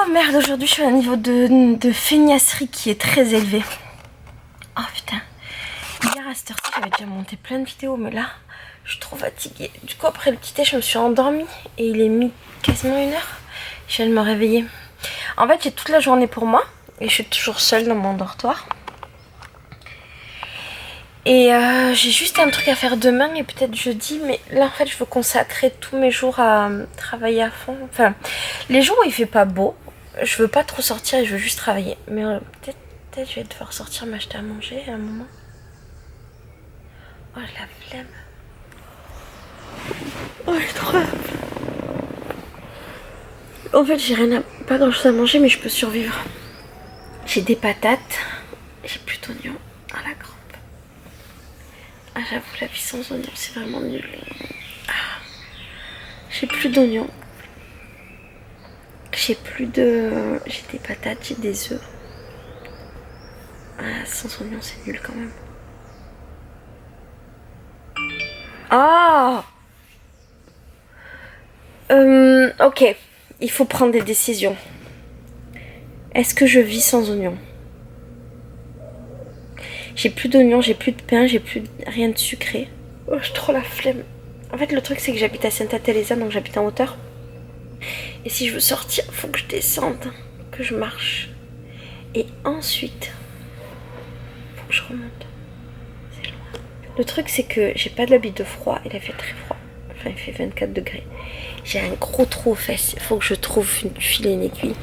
merde, aujourd'hui je suis à un niveau de feignasserie qui est très élevé. Oh putain. Hier à cette heure-ci j'avais déjà monté plein de vidéos, mais là je suis trop fatiguée. Du coup après le petit thé je me suis endormie et il est mis quasiment 1 heure. Je viens de me réveiller. En fait j'ai toute la journée pour moi et je suis toujours seule dans mon dortoir. Et j'ai juste un truc à faire demain et peut-être jeudi, mais là en fait je veux consacrer tous mes jours à travailler à fond. Enfin, les jours où il fait pas beau, je veux pas trop sortir et je veux juste travailler. Mais peut-être je vais devoir sortir m'acheter à manger à un moment. Oh la flemme. Oh j'ai trop la flemme. En fait j'ai pas grand chose à manger mais je peux survivre. J'ai des patates, j'ai plus d'oignons à la crampe. Ah j'avoue la vie sans oignons c'est vraiment nul. Ah, j'ai plus d'oignons. J'ai des patates, j'ai des œufs. Ah sans oignons c'est nul quand même. Ah ok, il faut prendre des décisions. Est-ce que je vis sans oignons? J'ai plus d'oignons, j'ai plus de pain, j'ai plus rien de sucré. Oh, j'ai trop la flemme. En fait, le truc, c'est que j'habite à Saint-Athélésa, donc j'habite en hauteur. Et si je veux sortir, il faut que je descende, que je marche. Et ensuite, il faut que je remonte. C'est loin. Le truc, c'est que j'ai pas de l'habit de froid. Il a fait très froid. Enfin, il fait 24 degrés. J'ai un gros trou aux fesses. Il faut que je trouve une fil et une aiguille.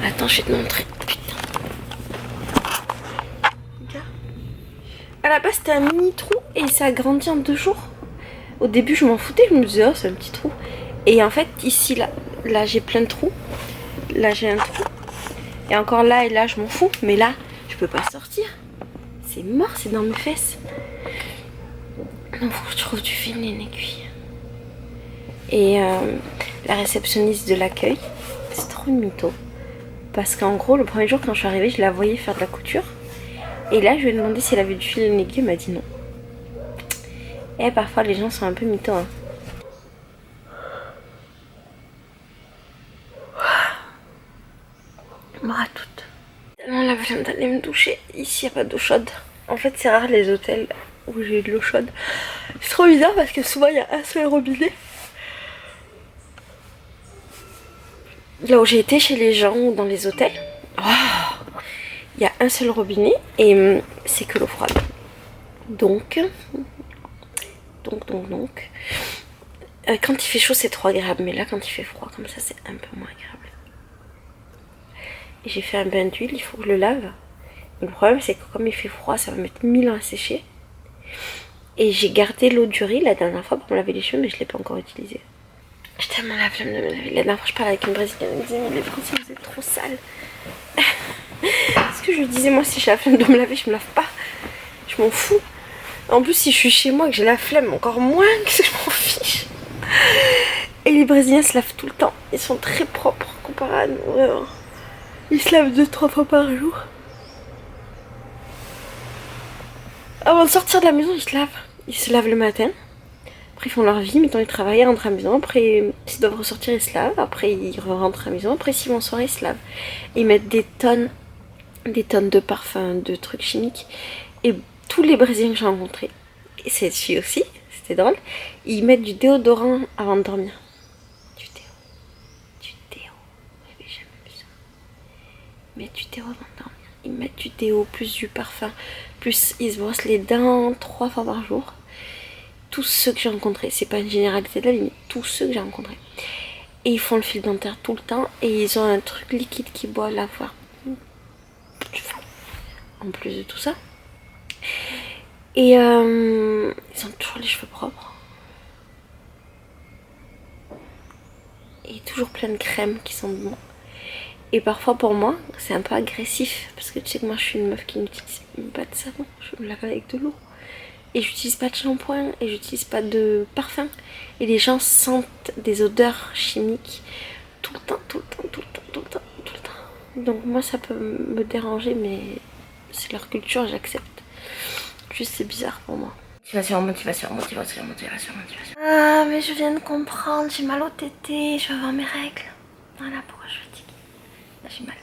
Attends, je vais te montrer. Putain. À la base c'était un mini trou et ça a grandi en 2 jours. Au début je m'en foutais, je me disais oh c'est un petit trou. Et en fait ici là j'ai plein de trous. Là j'ai un trou. Et encore là et là je m'en fous. Mais là je peux pas sortir. C'est mort, c'est dans mes fesses. Donc faut que je trouve du fil et une aiguille. Et la réceptionniste de l'accueil, c'est trop une mytho. Parce qu'en gros le premier jour quand je suis arrivée je la voyais faire de la couture. Et là, je lui ai demandé si elle avait du fil et une aiguille, elle m'a dit non. Et parfois, les gens sont un peu mythos. Hein. Moi, toute. Tellement la flemme d'aller me doucher. Ici, il n'y a pas d'eau chaude. En fait, c'est rare les hôtels où j'ai de l'eau chaude. C'est trop bizarre parce que souvent, il y a un seul robinet. Là où j'ai été chez les gens ou dans les hôtels, il y a un seul robinet et c'est que l'eau froide. Donc, quand il fait chaud c'est trop agréable, mais là quand il fait froid comme ça c'est un peu moins agréable. Et j'ai fait un bain d'huile, il faut que je le lave. Mais le problème c'est que comme il fait froid ça va mettre 1000 ans à sécher. Et j'ai gardé l'eau du riz la dernière fois pour me laver les cheveux mais je ne l'ai pas encore utilisée. J'ai tellement la flemme de me laver. La dernière fois je parlais avec une brésilienne, elle me disait mais les Français vous êtes trop sales. Parce que je lui disais moi si j'ai la flemme de me laver je me lave pas. Je m'en fous. En plus si je suis chez moi que j'ai la flemme encore moins que je m'en fiche. Et les Brésiliens se lavent tout le temps. Ils sont très propres comparé à nous vraiment. Ils se lavent 2-3 fois par jour. Avant de sortir de la maison ils se lavent. Ils se lavent le matin. Après ils font leur vie, mettons ils travaillent, ils rentrent à la maison. Après s'ils doivent ressortir ils se lavent. Après ils rentrent à la maison. Après s'ils vont en soirée ils se lavent. Et ils mettent des tonnes de parfums, de trucs chimiques. Et tous les Brésiliens que j'ai rencontrés, et cette fille aussi, c'était drôle, ils mettent du déodorant avant de dormir. Du déo. J'avais jamais vu ça. Ils mettent du déo avant de dormir. Ils mettent du déo, plus du parfum, plus ils se brossent les dents 3 fois par jour. Tous ceux que j'ai rencontrés, c'est pas une généralité de la vie, mais tous ceux que j'ai rencontrés. Et ils font le fil dentaire tout le temps et ils ont un truc liquide qui boit l'avoir. En plus de tout ça. Et ils ont toujours les cheveux propres. Et toujours plein de crèmes qui sont bons. Et parfois pour moi, c'est un peu agressif. Parce que tu sais que moi je suis une meuf qui n'utilise pas de savon. Je me lave avec de l'eau. Et j'utilise pas de shampoing. Et j'utilise pas de parfum. Et les gens sentent des odeurs chimiques tout le temps. Donc moi ça peut me déranger mais c'est leur culture, j'accepte. Juste c'est bizarre pour moi. Motivation. Ah mais je viens de comprendre, j'ai mal au tété, je vais avoir mes règles. Voilà pourquoi je suis fatiguée. j'ai mal.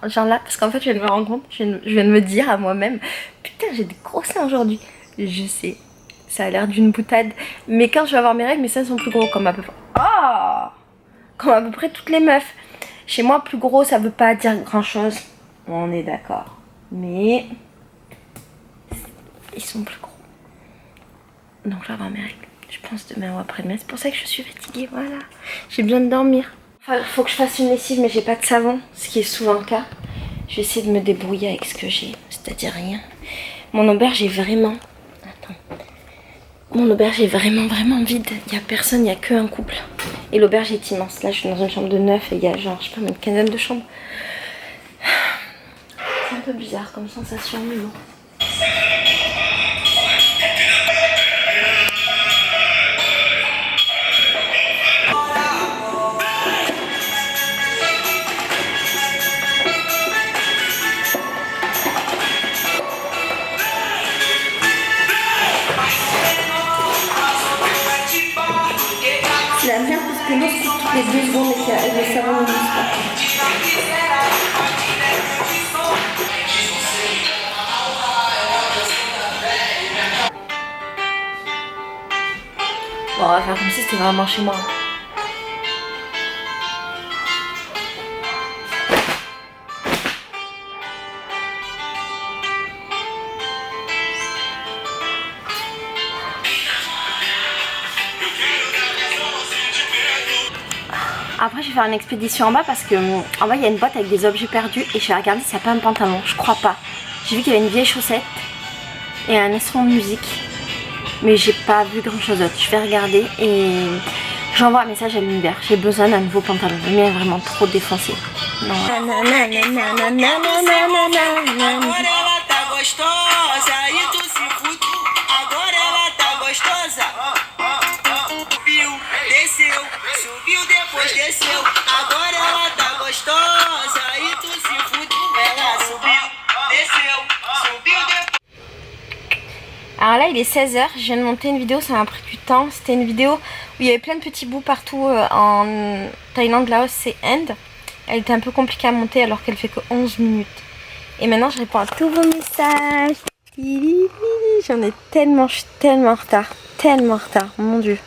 Genre là, parce qu'en fait, je viens de me rendre compte, je viens de me dire à moi-même, putain, j'ai des gros seins aujourd'hui. Je sais, ça a l'air d'une boutade, mais quand je vais avoir mes règles, mes seins sont plus gros, comme à peu près. Oh, comme à peu près toutes les meufs. Chez moi, plus gros, ça veut pas dire grand chose. On est d'accord. Mais ils sont plus gros. Donc je vais avoir mes règles. Je pense demain ou après-demain. C'est pour ça que je suis fatiguée, voilà. J'ai besoin de dormir. Enfin, faut que je fasse une lessive, mais j'ai pas de savon, ce qui est souvent le cas. Je vais essayer de me débrouiller avec ce que j'ai, c'est-à-dire rien. Mon auberge est vraiment... Attends. Mon auberge est vraiment vide. Il n'y a personne, il n'y a qu'un couple. Et l'auberge est immense. Là, je suis dans une chambre de 9 et il y a genre, je sais pas, une quinzaine de chambres. C'est un peu bizarre comme sensation, mais bon. C'est la merde parce que l'eau se coupe toutes les 2 secondes et que le savon ne glisse pas. Bon, on va faire comme si c'était vraiment chez moi. Après, je vais faire une expédition en bas parce que en bas il y a une boîte avec des objets perdus et je vais regarder s'il n'y a pas un pantalon. Je crois pas. J'ai vu qu'il y avait une vieille chaussette et un instrument de musique, mais j'ai pas vu grand chose d'autre. Je vais regarder et j'envoie un message à l'univers. J'ai besoin d'un nouveau pantalon. Le mien est vraiment trop défoncé. Non. Alors là il est 16h, je viens de monter une vidéo, ça m'a pris du temps. C'était une vidéo où il y avait plein de petits bouts partout en Thaïlande, Laos et Inde. Elle était un peu compliquée à monter alors qu'elle fait que 11 minutes. Et maintenant je réponds à tous vos messages. J'en ai tellement, je suis tellement en retard, mon dieu.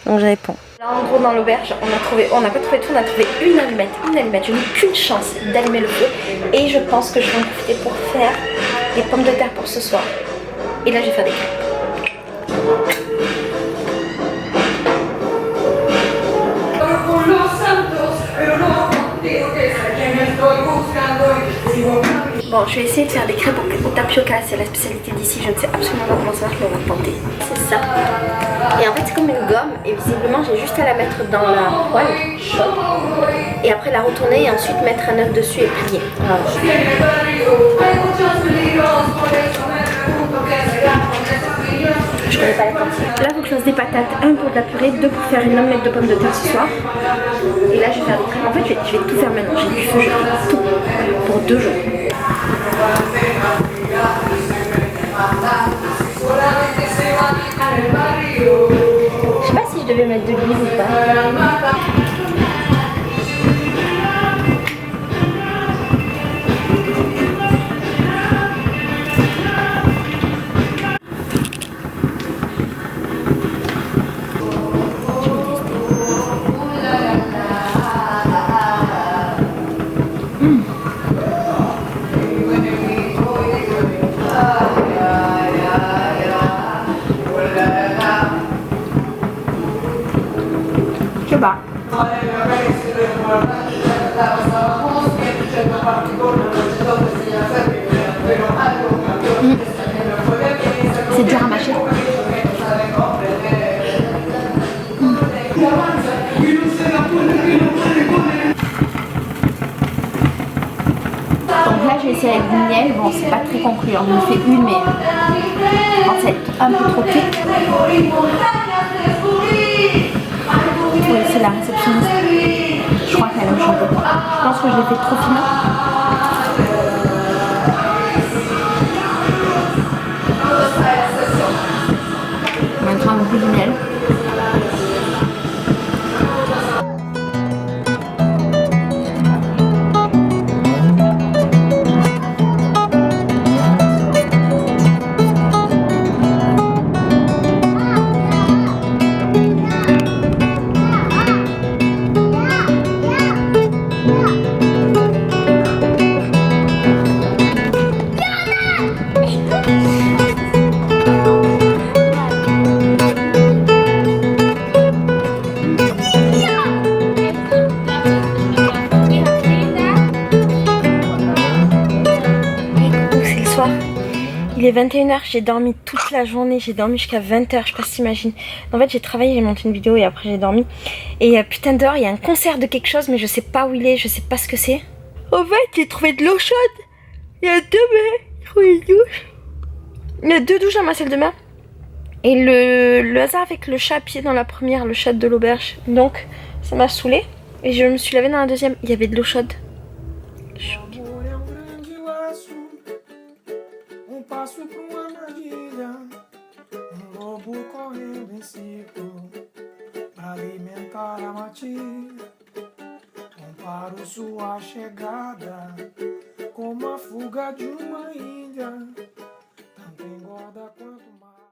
Donc je réponds. Là en gros dans l'auberge, on n'a pas trouvé tout, on a trouvé une allumette. Je n'ai qu'une chance d'allumer le feu. Et je pense que je vais en profiter pour faire des pommes de terre pour ce soir. Et là je vais faire des crêpes. Bon, je vais essayer de faire des crêpes au tapioca, c'est la spécialité d'ici, je ne sais absolument pas comment ça marche, mais on va tenter. C'est ça. Et en fait c'est comme une gomme, et visiblement j'ai juste à la mettre dans la poêle chaude, et après la retourner et ensuite mettre un œuf dessus et plier. Alors, je connais pas la quantité. Là, il faut que je fasse des patates, 1 pour de la purée, 2 pour faire une omelette de pommes de terre ce soir. Et là, je vais faire des crêpes. En fait, je vais tout faire maintenant. J'ai du feu, je fais tout pour 2 jours. Je sais pas si je devais mettre de l'huile ou pas. Je sais pas. C'est dur à mâcher. Donc là j'ai essayé avec du miel, bon c'est pas très concluant, j'en ai fait une mais en fait un peu trop thick. Oui c'est la réceptionniste, je crois qu'elle aime chanter. Je pense que je l'ai fait trop fine. Maintenant un peu de miel. est 21h, j'ai dormi toute la journée, j'ai dormi jusqu'à 20h, je sais pas si t'imagines. En fait j'ai travaillé, j'ai monté une vidéo et après j'ai dormi. Et putain dehors il y a un concert de quelque chose mais je sais pas où il est, je sais pas ce que c'est. En fait j'ai trouvé de l'eau chaude. Il y a une douche. Il y a 2 douches dans ma salle de bain. Et le hasard avec le chat à pied dans la première, le chat de l'auberge. Donc ça m'a saoulée. Et je me suis lavée dans la deuxième, il y avait de l'eau chaude. Passo por uma armadilha, lobo correndo em círculo pra alimentar a matilha. Comparo sua chegada como a fuga de uma índia, tanto engorda quanto